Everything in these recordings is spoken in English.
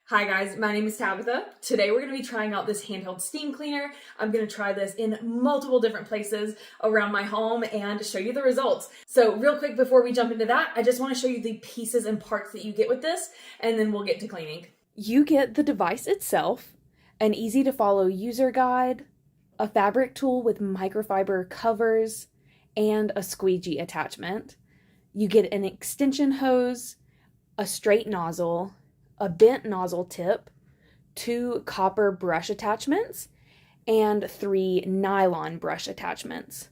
Hi guys, my name is Tabitha. Today we're going to be trying out this handheld steam cleaner. I'm going to try this in multiple different places around my home and show you the results. So real quick before we jump into that, I just want to show you the pieces and parts that you get with this, and then we'll get to cleaning. You get the device itself, an easy to follow user guide, a fabric tool with microfiber covers, and a squeegee attachment. You get an extension hose, a straight nozzle, a bent nozzle tip, 2 copper brush attachments, and 3 nylon brush attachments,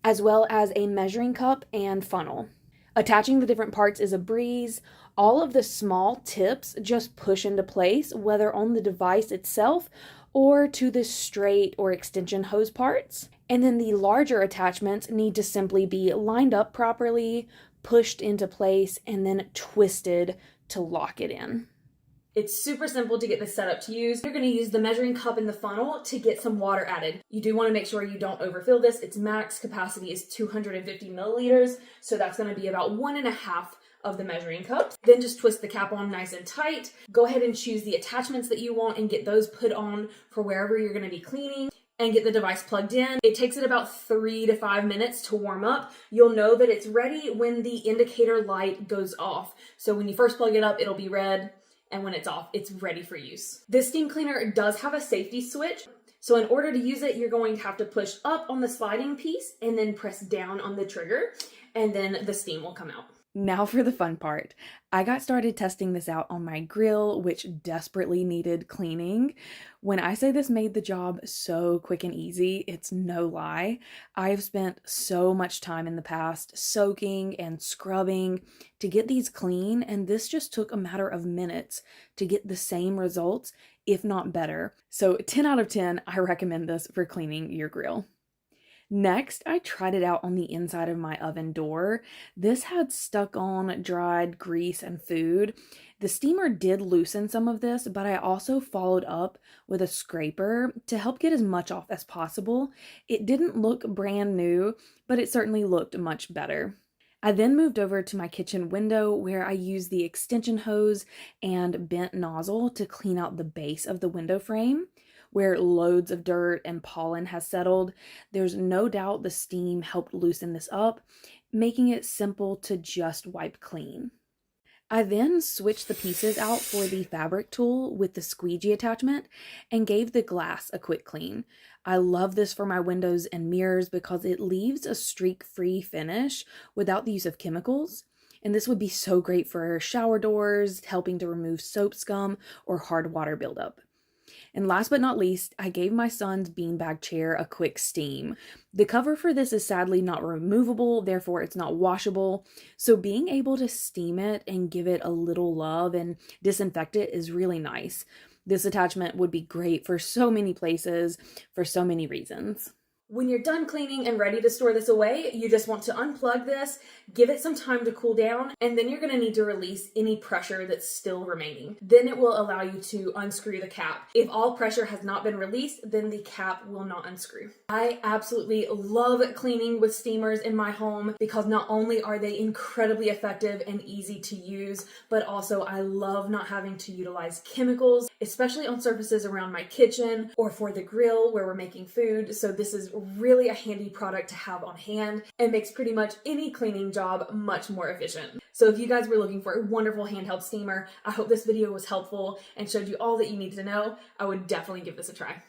as well as a measuring cup and funnel. Attaching the different parts is a breeze. All of the small tips just push into place, whether on the device itself or to the straight or extension hose parts. And then the larger attachments need to simply be lined up properly, pushed into place, and then twisted to lock it in. It's super simple to get this set up to use. You're going to use the measuring cup and the funnel to get some water added. You do want to make sure you don't overfill this. Its max capacity is 250 milliliters, so that's going to be about 1.5 of the measuring cup. Then just twist the cap on nice and tight. Go ahead and choose the attachments that you want and get those put on for wherever you're going to be cleaning, and get the device plugged in. It takes it about 3 to 5 minutes to warm up. You'll know that it's ready when the indicator light goes off. So when you first plug it up, it'll be red, and when it's off, it's ready for use. This steam cleaner does have a safety switch. So in order to use it, you're going to have to push up on the sliding piece and then press down on the trigger, and then the steam will come out. Now for the fun part. I got started testing this out on my grill, which desperately needed cleaning. When I say this made the job so quick and easy, it's no lie. I've spent so much time in the past soaking and scrubbing to get these clean, and this just took a matter of minutes to get the same results, if not better. So 10 out of 10, I recommend this for cleaning your grill. Next, I tried it out on the inside of my oven door. This had stuck on dried grease and food. The steamer did loosen some of this, but I also followed up with a scraper to help get as much off as possible. It didn't look brand new, but it certainly looked much better. I then moved over to my kitchen window where I used the extension hose and bent nozzle to clean out the base of the window frame, where loads of dirt and pollen has settled. There's no doubt the steam helped loosen this up, making it simple to just wipe clean. I then switched the pieces out for the fabric tool with the squeegee attachment and gave the glass a quick clean. I love this for my windows and mirrors because it leaves a streak-free finish without the use of chemicals. And this would be so great for shower doors, helping to remove soap scum or hard water buildup. And last but not least, I gave my son's beanbag chair a quick steam. The cover for this is sadly not removable, therefore it's not washable. So being able to steam it and give it a little love and disinfect it is really nice. This attachment would be great for so many places, for so many reasons. When you're done cleaning and ready to store this away, you just want to unplug this, give it some time to cool down, and then you're going to need to release any pressure that's still remaining. Then it will allow you to unscrew the cap. If all pressure has not been released, then the cap will not unscrew. I absolutely love cleaning with steamers in my home because not only are they incredibly effective and easy to use, but also I love not having to utilize chemicals, especially on surfaces around my kitchen or for the grill where we're making food. So this is really a handy product to have on hand and makes pretty much any cleaning job much more efficient. So if you guys were looking for a wonderful handheld steamer, I hope this video was helpful and showed you all that you need to know. I would definitely give this a try.